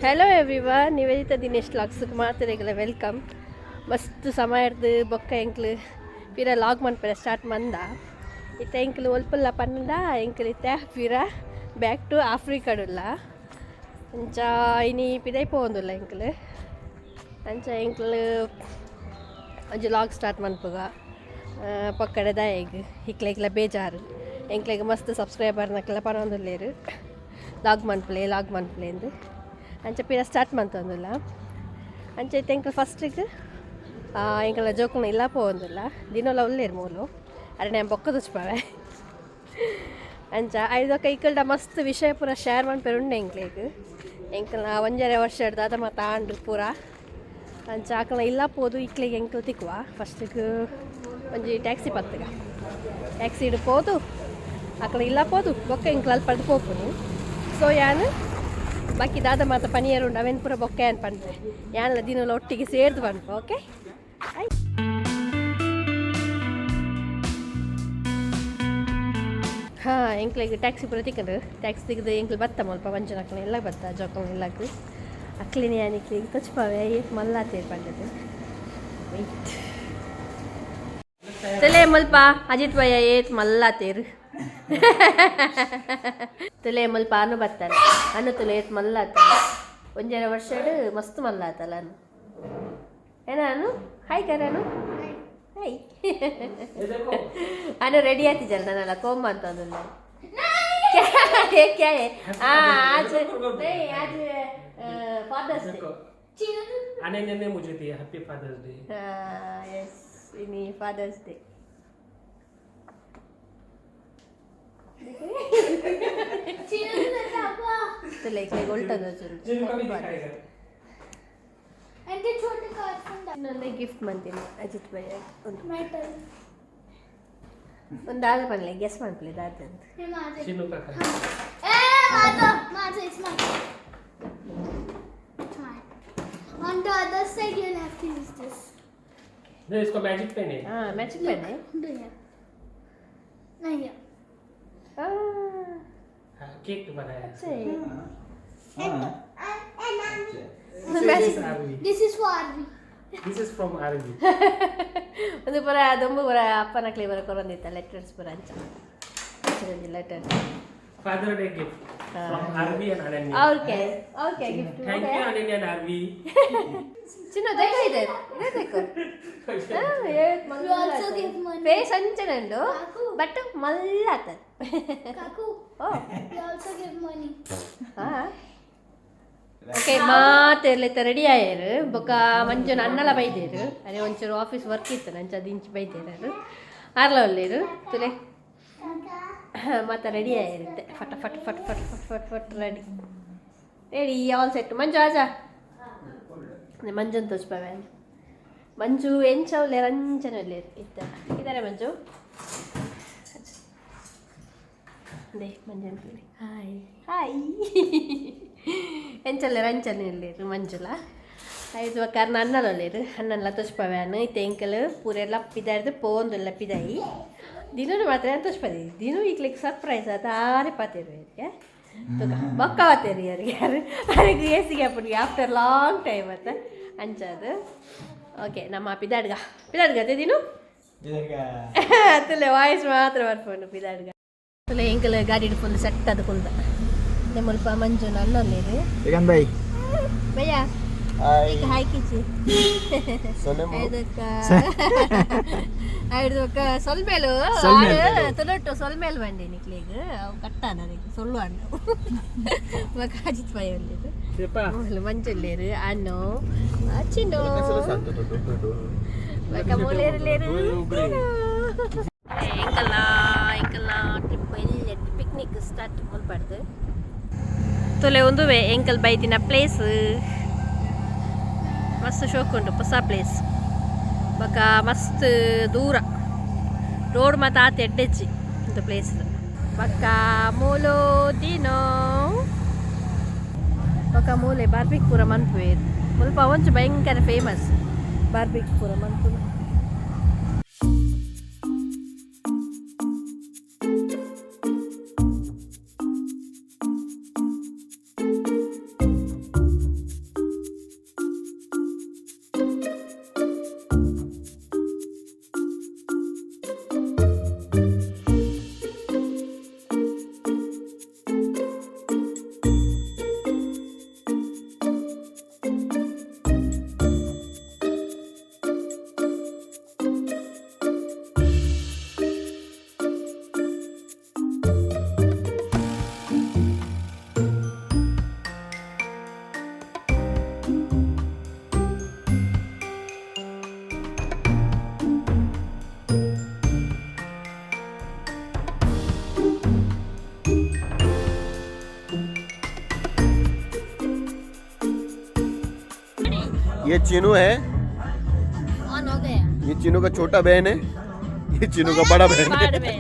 Hello everyone, Nivedita Dinesh ಲಾಗ್ಸ್ಗೆ ಮಾತಾಡಿಗಲ welcome. ಮಸ್ತ್ ಸಮಯ ಇರ್ದು ಬೊಕ್ಕ ಎಂಕ್ಲು ಪಿರ ಲಾಗ್ ಮನ್ಪರೆ ಸ್ಟಾರ್ಟ್ ಮಂದ ಇತ್ತ ಎಂಕ್ಲು ಒಲ್ಪಲ್ಲ ಪನ್ನದ ಎಂಕ್ಲು ಇತ್ತ ಪಿರ ಬ್ಯಾಕ್ ಟು ಆಫ್ರಿಕಾಡುಲ್ಲ ಅಂಚ ಇನಿ ಪಿದೈ ಪೋಂದುಲ್ಲ ಎಂಕ್ಲು ಅಂಚ ಎಂಕ್ಲು ಒಂಜಿ ಲಾಗ್ ಸ್ಟಾರ್ಟ್ ಮನ್ಪುಗ ಪಕ್ಕಡೆ ದಯಗ್ ಇಕ್ಲೆಗ್ಲ ಬೇಜಾರು ಎಂಕ್ಲೆಗ್ ಮಸ್ತ್ ಸಬ್ಸ್ಕ್ರೈಬರ್ನಕ್ಲೆಲ್ಲ ಪನೊಂದುಲ್ಲೇರು ಲಾಗ್ ಮನ್ಪ್ಲೆ ಎಂದು ಅಂಚ ಪಿರ ಸ್ಟಾರ್ಟ್ ಮಂತೊಂದುಲ್ಲ ಅಂಚ ಇತ್ತು ಎಂಕಲ್ ಫಸ್ಟಿಗೆ ಎಂಕಲ್ನ ಜೋಕುನ ಇಲ್ಲ ಪೋಂದುಲ್ಲ ದಿನೊಲ ಉಲ್ಲೇರು ಮೂಲು ಅರೆ ನಾನು ಬೊಕ್ಕ ತುಚ್ಪಾವೆ ಅಂಚ ಐದೊಕ್ಕ ಇಕ್ಕಲ್ಡ ಮಸ್ತ್ ವಿಷಯ ಪೂರ ಶೇರ್ ಮನ್ಪೇರು ಉಂಡೆ ಎಂಕಲ್ನ ಒಂಜರೆ ವರ್ಷ ಹಿಡ್ದು ಅದ ಮತ್ತು ಆಂಡ್ರು ಪೂರ ಅಂಚ ಆಕಲ್ನ ಇಲ್ಲ ಪೋದು ಇಕ್ಲಿಗೆ ಎಂಕಲ್ ತಿಕ್ಕುವ ಫಸ್ಟಿಗೆ ಒಂಜಿ ಟ್ಯಾಕ್ಸಿ ಪತ್ತಗ ಟ್ಯಾಕ್ಸಿ ಹಿಡು ಪೋದು ಆಕಲ ಇಲ್ಲ ಪೋದು ಬೊಕ್ಕ ಎಂಕಲ್ ಅಲ್ಲಿ ಪಡ್ದು ಪೋಪುನು ಸೊ ಯಾನು ಬಾಕಿ ದಾದ ಮಾತ ಪನಿಯರು ಉಂಡು ಅವೇನು ಪೂರ ಬೊಕ್ಕ ಏನು ಪಂಡ್ರೆ ಯಾನೆಲ್ಲ ದಿನಲ್ಲ ಒಟ್ಟಿಗೆ ಸೇರ್ದು ಪಂಡ್ರೆ ಓಕೆ ಹಾಂ ಎಂಕ್ಲಿಗೆ ಟ್ಯಾಕ್ಸಿ ಪೂರ ತಿಕ್ಕಂಡು ಟ್ಯಾಕ್ಸಿ ತೆಗೆದು ಎಂಕ್ಲು ಬತ್ತ ಮಲ್ಪ ಮಂಜನಕ್ಕನ ಎಲ್ಲ ಬತ್ತ ಜೋಕನ ಎಲ್ಲಕ್ಕೆ ಅಕ್ಲಿನಿ ಯಾನಿಕ್ಲಿಗೆ ತೊಚ್ಪಾವೆ ಏತ್ ಮಲ್ಲಾತೇರು ಪಂಡದು ವೆಯ್ಟ್ ತಲೆ ಮಲ್ಪ ಅಜಿತ್ ಭಯ್ಯ ಏತ್ ಮಲ್ಲಾತೇರು ತುಲೆ ಮಲ್ಪ ಅನು ಬರ್ತಾನೆ ಅನು ತುಲೆ ಏತ್ ಮಲ್ಲಾತಾನೆ ಒಂಜರ ವರ್ಷ ಮಸ್ತ್ ಮಲ್ಲಾತಲ್ಲ ಅನು ಏನಾನು ಹಾಯ್ ಕರಾನು ಹಾಯ್ ಅನು ರೆಡಿ ಆತಿದ್ದಲ್ಲ ನಾನೆಲ್ಲ ಕೋಂಬ ಅಂತ ಅಂದಲ್ಲ क्या है आज नहीं आज फादर्स डे आने ने मुझे दिया हैप्पी फादर्स डे यस इनी फादर्स डे तो लाइक उल्टा दो అంటే छोटे कार्ड्स नन्ने गिफ्ट ಮಂತಿನ ಅಜಿತ್ ಭಯ್ಯ ಒಂದು ದಾದ ಪನ್ಲೆ ಗೆಸ್ ಮಾಡ್ಲಿ ದಾದ ಅಂತ ಚಿನ್ನು ಕಾಕ माझं it's mine. On the other side you'll have to use this. नहीं इसको मैजिक पेन है हां मैजिक पेन है Do here. नहीं है. केक बनाया अच्छा है This is for Arvi. This is from Arvi ಒಂದು ಪುರ ದೊಂಬು ಪುರ ಅಪ್ಪನ ಕ್ಲೇ ಬರ ಕೊರಂದಿತ್ತ ಲೆಟರ್ಸ್ ಪುರ ಅಂಚ letter father day gift from Aarvi and Ananya okay gift thank you Ananya and Aarvi ಚಿನ್ನ ದೇಖ ಇದೆ ದೇಖೋ You also give money. Face ಅಂಚನಂಡು ಬಟ್ ಮಲ್ಲಾತ Kaku. ಓ You also give money. ಹಾ ಓಕೆ ಮಾತೆರ್ಲಿತ್ತ ರೆಡಿ ಆಯರು ಬೊಕ್ಕ ಮಂಜುನ ಅನ್ನಲ ಬೈದೇರು ಅರೆ ಒಂಚೂರು ಆಫೀಸ್ ವರ್ಕ್ ಇತ್ತು ನಂಚ ದಿಂಚಿ ಬೈದೇರು ಆರ್ಲ ಒಳ್ಳೇರು ತುಲೆ ಮತ್ತೆ ರೆಡಿ ಆಗಿರುತ್ತೆ ಫಟ ಫಟ್ ಫಟ್ ಫಟ್ ಫಟ್ ಫಟ್ ಫಟ್ ರೆಡಿ ರೆಡಿ ಆಲ್ ಸೆಟ್ ಮಂಜು ಆಜಾ ಮಂಜುನ್ ತೋಚ್ಪವೆ ಮಂಜು ಎಂಚವ್ಲೆ ರಂಜನಲ್ಲೇ ಇತ್ತ ಇದ್ದಾರೆ ಮಂಜು ಅದೇ ಮಂಜನ್ ಹಾಯ್ ಹಾಯ್ ಎಂಚಲ್ಲೆ ರಂಚನಲ್ಲೇರು ಮಂಜುಲ ಐದು ಕಾರಣ ಅನ್ನಲಲ್ಲೇರು ಅನ್ನಲ್ಲ ತೋಚ್ಪವೆ ಅನ್ನು ಇತ್ತೆ ಎಂಕಲ್ ಪೂರೆಲ್ಲ ಪಿದಾರ್ದು ಪೋಂದುಲ್ಲ ಪಿದಾಯಿ ದಿನೂ ಮಾತ್ರ ತೋಚ್ಪದಿ ದಿನೂ ಈಗ್ಲಿಕ್ಕೆ ಸರ್ಪ್ರೈಸ್ ಅದು ಆರೆ ಪಾತೇರು ಅವರಿಗೆ ಬೊಕ್ಕ ಆತೇರಿ ಅವ್ರಿಗೆ ಅವ್ರಿಗೆ ಏಸಿಗೆ ಅಪ್ಪನಿಗೆ ಆಫ್ಟರ್ ಲಾಂಗ್ ಟೈಮ್ ಅಂತ ಅಂಚದು ಓಕೆ ನಮ್ಮ ಪಿದಾಡ್ಗ ಅದೇ ದಿನು ಅತ್ತಲೆ ವಾಯ್ಸ್ ಮಾತ್ರ ಬರ್ಕೊಂಡು ಪಿದಾಡ್ಗ ಅತ್ತಲೆ ಎಂಕಲ್ ಗಾಡಿ ಹಿಡ್ಕೊಂಡು ಸೆಟ್ ಅದು ಕುಂತ ನಿಮ್ಮಲ್ಪ ಮಂಜು ನನ್ನಲ್ಲಿರು ಭಯ್ಯ ಹಾಯ್ ಕಿಚ್ಚಿ ಐದಕ್ಕ ಸೊಲ್ಮೇಲು ತೊಲೊಟ್ಟು ಸೊಲ್ಮೇಲು ಬಂಡಿ ನಿಕ್ಲಿಗ ಅವು ಕಟ್ಟಾನ ಅದಕ್ಕೆ ಸೊಲ್ಲು ಹಣ್ಣು ಕಾಜಿತ್ ಪೈ ಒಳ್ಳೆದು ಮಂಜುಲ್ಲೇರು ಹಣ್ಣು ಚಿನ್ನು ಮೂಲೇರು ಎಂಕಲ್ಲ ಟ್ರಿಪ್ ಇಲ್ಲಿ ಪಿಕ್ನಿಕ್ ಸ್ಟಾರ್ಟ್ ಮಾಡ್ಬಾರ್ದು ತೊಲೆ ಒಂದು ಎಂಕಲ್ ಬೈತಿನ ಪ್ಲೇಸ್ ಮಸ್ತ್ ಶೋಕ್ ಉಂಟು ಹೊಸ ಪ್ಲೇಸ್ ಬೊಕ್ಕ ಮಸ್ತ್ ದೂರ ರೋಡ್ ಮತ್ತು ಆತ ಎಡ್ಡೆಜ್ಜಿ ಇದು ಪ್ಲೇಸ್ ಬೊಕ್ಕ ಮೂಲು ದಿನೋ ಬೊಕ್ಕ ಮೂಲೆ ಬಾರ್ಬಿಕ್ ಪೂರ ಮನ್ಪುವೇರು ಮುಲ್ಪ ಒಂಚು ಭಯಂಕರ ಫೇಮಸ್ ಬಾರ್ಬಿಕ್ ಪೂರ ಮನ್ಪು ये चीनू है, ऑन हो गया ये चीनू का छोटा बहन है, ये चीनू का बड़ा बहन है. बाड़ में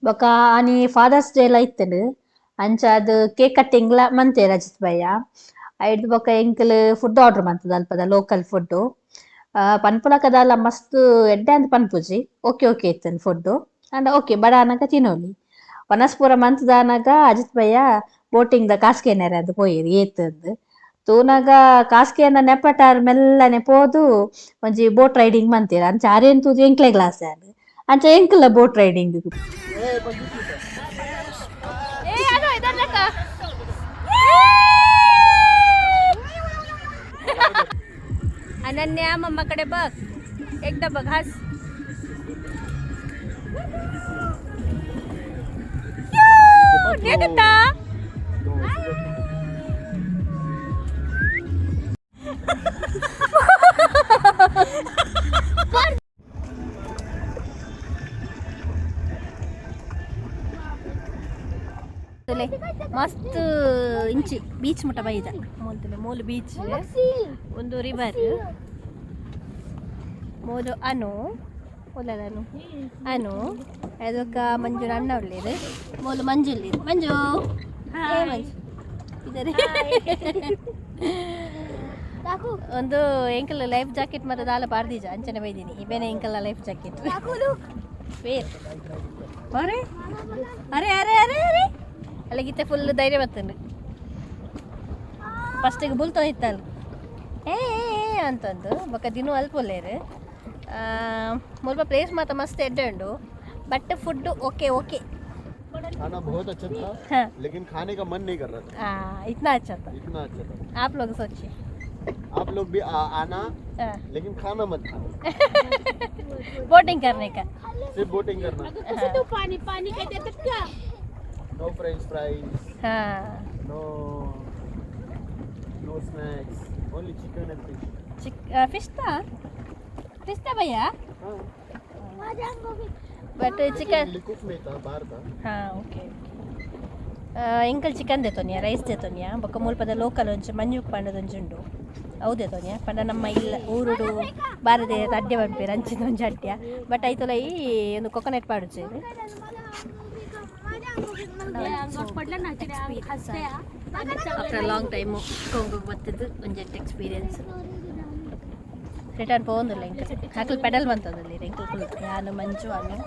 ಬೊಕ ಆನಿ ಫಾದರ್ಸ್ ಡೇ ಲ ಇತ್ತುಂಡು ಅಂಚ ಅದು ಕೇಕ್ ಕಟ್ಟಿಂಗ್ ಲ ಮಂತೆರ್ ಅಜಿತ್ ಭಯ್ಯ ಐಡ್ ಬೊಕ ಎಂಕಲ್ ಫುಡ್ ಆರ್ಡರ್ ಮಂತದ ಅಲ್ಪದ ಲೋಕಲ್ ಫುಡ್ ಪನ್ಪುಲಕದಾಲ ಮಸ್ತ್ ಎಡ್ಡೆ ಅಂತ ಪನ್ಪುಜಿ ಓಕೆ ಓಕೆ ಇತ್ತನ್ ಫುಡ್ ಅಂಡ ಓಕೆ ಬಡ ಅನಗ ತಿನ್ನೋಲಿ ವನಸ್ಪುರ ಮಂತದಾನಗ ಅಜಿತ್ ಭಯ್ಯ ಬೋಟಿಂಗ್ ದ ಕಾಸ್ಕೇನರ ಅದು ಪೋಯಿರಿ ಏತದ್ದು ತೂನಗ ಕಾಸ್ಕೇನ ನೆಪಟಾರ್ ಮೆಲ್ಲನೆ ಪೋದು ಒಂಜಿ ಬೋಟ್ ರೈಡಿಂಗ್ ಮಂತೀರ ಅಂಚ ಆರೇನ್ ತೂದು ಎಂಕ್ಲೆ ಗ್ಲಾಸ್ ಆಡ್ ಅಂಚ ಎಂಕ್ಲ ಬೋಟ್ ರೈಡಿಂಗ್ अनन्या मम्माकडे बघ एकदा बघ हास ಮಸ್ತ್ ಇಂಚಿ ಬೀಚ್ ಮುಟ್ಟ ಬೈದ ಮೂಲ್ತಲೆ ಮೂಲು ಬೀಚ್ ಒಂದು ರಿವರ್ ಮೂಲು ಅನು ಒಲ್ಲದನು ಅನು ಅದಕ್ಕ ಮಂಜು ಅಣ್ಣ ಒಳ್ಳೇದು ಮೂಲು ಮಂಜು ಇಲ್ಲಿದು ಮಂಜು ಮಂಜು ಇದರಿ ಒಂದು ಎಂಕಲ್ ಲೈಫ್ ಜಾಕೆಟ್ ಮತ್ತೆ ದಾಲ ಪಾರ್ದೀಜ ಅಂಚನೆ ಬೈದೀನಿ ಇವೇನೆ ಎಂಕಲ್ ಲೈಫ್ ಜಾಕೆಟ್ ಬೇರ್ ಅರೆ ಅರೆ ಅರೆ ಅರೆ ಅರೆ ಅಲ್ಲಿಗಿತ್ತೆ ಫುಲ್ ಧೈರ್ಯ ಬರ್ತಂಡು ಫಸ್ಟಿಗೆ ಬುಲ್ತೋ ಇತ್ತಲ್ಲ ಏ ಅಂತಂದು ಬೊಕ್ಕ ದಿನ ಅಲ್ಪ ಒಳ್ಳೆಯರು ಮುಲ್ಪ ಪ್ಲೇಸ್ ಮಾತ್ರ ಮಸ್ತ್ ಎಡ್ಡೆ ಉಂಡು ಬಟ್ ಫುಡ್ ಓಕೆ ಓಕೆ खाना बहुत अच्छा था हाँ लेकिन खाने का मन नहीं कर रहा था. इतना अच्छा था इतना अच्छा था. आप लोग सोचिए आप लोग भी आना लेकिन खाना मत खाना. बोटिंग करने का सिर्फ बोटिंग करना. तो पानी पानी कहते तक क्या No French fries. हाँ No snacks. Only chicken and fish. Fish था भैया हाँ. बट चिकन लिकुफ में था बाहर था. ಹಾಂ ಓಕೆ ಎಂಕಲ್ ಚಿಕನ್ ದೇತೋನಿಯಾ ರೈಸ್ ದೇತೋನಿಯಾ ಬೊಕ್ಕ ಮುಲ್ಪದ ಲೋಕಲ್ ಒಂಚು ಮಂಜು ಪಂಡದೊಂಜು ಉಂಡು ಅವು ದೇತೋನಿಯಾ ಪಂಡ ನಮ್ಮ ಇಲ್ಲ ಊರುಡು ಬಾರದೆ ಅಡ್ಡೆ ಬಂಪೇರು ಅಂಚಿನ ಒಂಜು ಅಡ್ಡ್ಯ ಬಟ್ ಐತಲ್ಲ ಈ ಒಂದು ಕೊಕೊನಟ್ ಪಾಡುಚು ಇದು ಆಫ್ಟರ್ ಲಾಂಗ್ ಟೈಮು ಕೊಂಗು ಬತ್ತಿದ್ದು ಒಂಜೆಟ್ ಎಕ್ಸ್ಪೀರಿಯನ್ಸ್ ರಿಟರ್ನ್ ಪೋಂದಿಲ್ಲ ಎಂಕಲ್ ಹಾಕಲ್ ಪೆಡಲ್ ಬಂತದಲ್ಲಿ ಎಂಕಲ್ ಫುಲ್ ಯಾನು ಮಂಜು ಅನ್ನು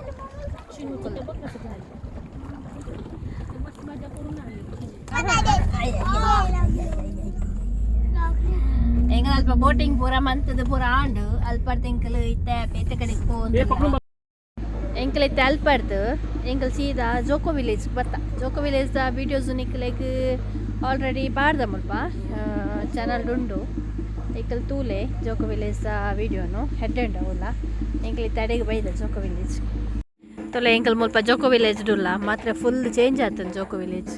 ಎಂಕಲ್ ಅಲ್ಪ ಬೋಟಿಂಗ್ ಪೂರ ಮಂತದ ಪೂರ ಆಂಡು ಅಲ್ಪರ್ದು ಎಂಕಲ್ ಇತ್ತೆ ಪೇತೆ ಕಡೆಗೆ ಪೋಂದು ಎಂಕಲ್ ಇತ್ತೆ ಅಲ್ಪರ್ದು ಎಂಕಲ್ ಸೀದಾ ಜೋಕೋ ವಿಲೇಜ್ ಬರ್ತಾ ಜೋಕೋ ವಿಲೇಜ್ದ ವೀಡಿಯೋಸು ನಿಕ್ಕಲೆಗ್ ಆಲ್ರೆಡಿ ಪಾಡ್ದ ಮುಲ್ಪ ಚಾನಲ್ ಉಂಡು ಎಂಕಲ್ ತೂಲೆ ಜೋಕೋ ವಿಲೇಜ್ದ ವೀಡಿಯೋನು ಹೆಡ್ ಉಂಡವುಲ್ಲ ಎಂಕಲ್ ಇತ್ತೆ ಅಡೆಗೆ ಬೈದ ಜೋಕೋ ವಿಲೇಜ್ ತೊಲೆ ಎಂಕಲ್ ಮುಲ್ಪ ಜೋಕೋ ವಿಲೇಜ್ ಡುಲ್ಲ ಮಾತ್ರ ಫುಲ್ ಚೇಂಜ್ ಆತನ್ ಜೋಕೋ ವಿಲೇಜ್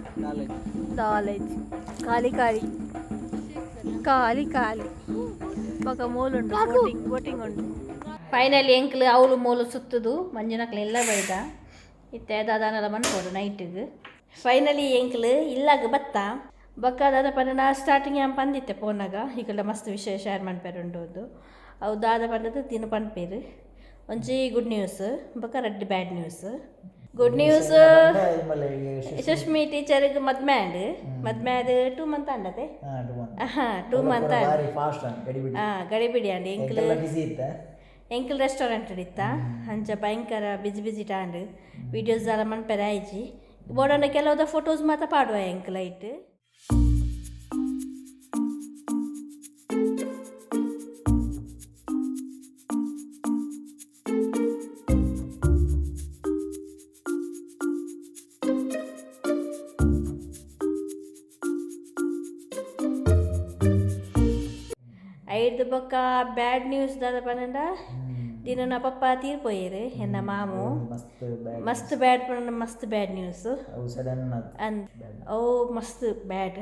ನಾಲೆಜ್ ಖಾಲಿ ಖಾಲಿ ಖಾಲಿ ಖಾಲಿ ಬೊಕ ಮೂಲುಂಡು ಬೋಟಿಂಗ್ ಉಂಡು ಫೈನಲಿ ಎಂಕ್ಲು ಅವಳು ಮೂಲು ಸುತ್ತದು ಮಂಜುನಕ್ಲೆಲ್ಲ ಬೈದ ಇತ್ತೆ ದಾದಾನೆಲ್ಲ ಮನ್ಕೋಡು ನೈಟಿಗೆ ಫೈನಲಿ ಎಂಕ್ಲು ಇಲ್ಲಾಗ ಬತ್ತ ಬೊಕ್ಕ ದಾದ ಪಂಡ ಸ್ಟಾರ್ಟಿಂಗ್ ಆ್ಯಂಪ್ ಪಂದಿತ್ತೆ ಫೋನಾಗ ಈಗಲ್ಲ ಮಸ್ತ್ ವಿಷಯ ಶೇರ್ ಮಾಡ್ಪೇರುಂಡು ಅವು ದಾದ ಪಂಡದು ತಿನ್ನು ಪನ್ಪೇರು ಒಂಜಿ ಗುಡ್ ನ್ಯೂಸ್ ಬೊಕ್ಕ ರೆಡ್ bad news good news Sushmi ಟೀಚರ್ಗೆ ಮದ್ಮೆ 2 ಮಂತ್ ಅಂಡತೆ 2 ಮಂತ್ ಗಡಿಬಿಡಿ ಅಂಡಿ ಎಂಕಲ್ ರೆಸ್ಟೋರೆಂಟ್ ಇತ್ತ ಅಂಚ ಭಯಂಕರ ಬಿಜಿ ಟಾಂಡ್ ವೀಡಿಯೋಸ್ ಎಲ್ಲ ಮನ್ಪೆರ ಆಯ್ಜಿ ಬೋಡಂಡ ಕೆಲವುದ ಫೋಟೋಸ್ ಮಾತ್ರ ಪಾಡುವ ಎಂಕಲ್ ಐಟ್ ಐದು ಬೊಕ್ಕ ಬ್ಯಾಡ್ ನ್ಯೂಸ್ ದಾದ ಪಂಡ ದಿನ ನಾ ಪಪ್ಪ ತೀರ್ಪೋಯರು ಎನ್ನ ಮಾಮು ಮಸ್ತ್ ಬ್ಯಾಡ್ ಪಂಡ ಮಸ್ತ್ ಬ್ಯಾಡ್ ನ್ಯೂಸ್ ಅವು ಮಸ್ತ್ ಬ್ಯಾಡ್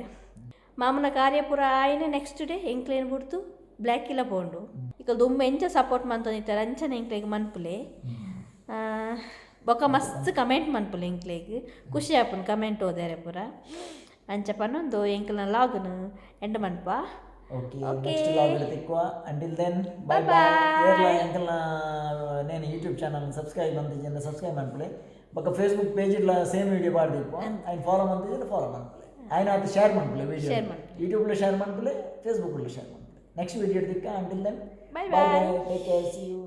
ಮಾಮನ ಕಾರ್ಯಪುರ ಆಯ್ನೆ ನೆಕ್ಸ್ಟ್ ಡೇ ಎಂಕ್ಲೇನು ಬಿಡ್ತು ಬ್ಲ್ಯಾಕ್ ಇಲ್ಲ ಪೋಂಡು ಈಗ ದುಮ್ಮ ಎಂಚ ಸಪೋರ್ಟ್ ಮಂತೊಂದಿತ್ತಾರೆ ಅಂಚನೆ ಎಂಕ್ಲೆಗ್ ಮನ್ಪುಲೆ ಬೊಕ್ಕ ಮಸ್ತ್ ಕಮೆಂಟ್ ಮನ್ಪುಲೆ ಎಂಕ್ಲೆಗ್ ಖುಷಿ ಆಪುನ್ ಕಮೆಂಟ್ ಓದ್ಯಾರೆ ಪೂರ ಅಂಚ ಪನ್ನೊಂದು ಎಂಕಲ್ನ ಲಾಗ್ನು ಎಂಡ್ ಮನ್ಪ ಓಕೆ ನೆಕ್ಸ್ಟ್ ಲಾಗ್ ತಿಕ್ಕುವ until then bye Bye bye bye. ಏರ್ಲ ಎಂಕಲ್ನ ನೇನು ಯೂಟ್ಯೂಬ್ ಚಾನಲ್ ಸಬ್ಸ್ಕ್ರೈಬ್ ಮಂತಿದ್ದೆ ಸಬ್ಸ್ಕ್ರೈಬ್ ಮಾಡ್ಕೊಳ್ಳಿ ಬೊಕ್ಕ ಫೇಸ್ಬುಕ್ ಪೇಜ್ ಇಲ್ಲ ಸೇಮ್ ವಿಡಿಯೋ ಪಾಡ್ದಿಪ್ಪ ಆಯ್ನ ಫಾಲೋ ಮಂತಿದ್ದೆ ಫಾಲೋ ಮಾಡ್ಕೊಳ್ಳಿ ಆಯ್ನ ಅದು ಶೇರ್ ಮಾಡ್ಕೊಳ್ಳಿ ವಿಡಿಯೋ Share ಮಾಡ್ಕೊಳ್ಳಿ. ಯೂಟ್ಯೂಬ್లో ಶೇರ್ ಮಾಡ್ಕೊಳ್ಳಿ ಫೇಸ್ಬುಕ್లో ಶೇರ್ ಮಾಡ್ಕೊಳ್ಳಿ ನೆಕ್ಸ್ಟ್ ವಿಡಿಯೋ ತಿಕ್ಕ until then Bye bye bye. Bye take care see you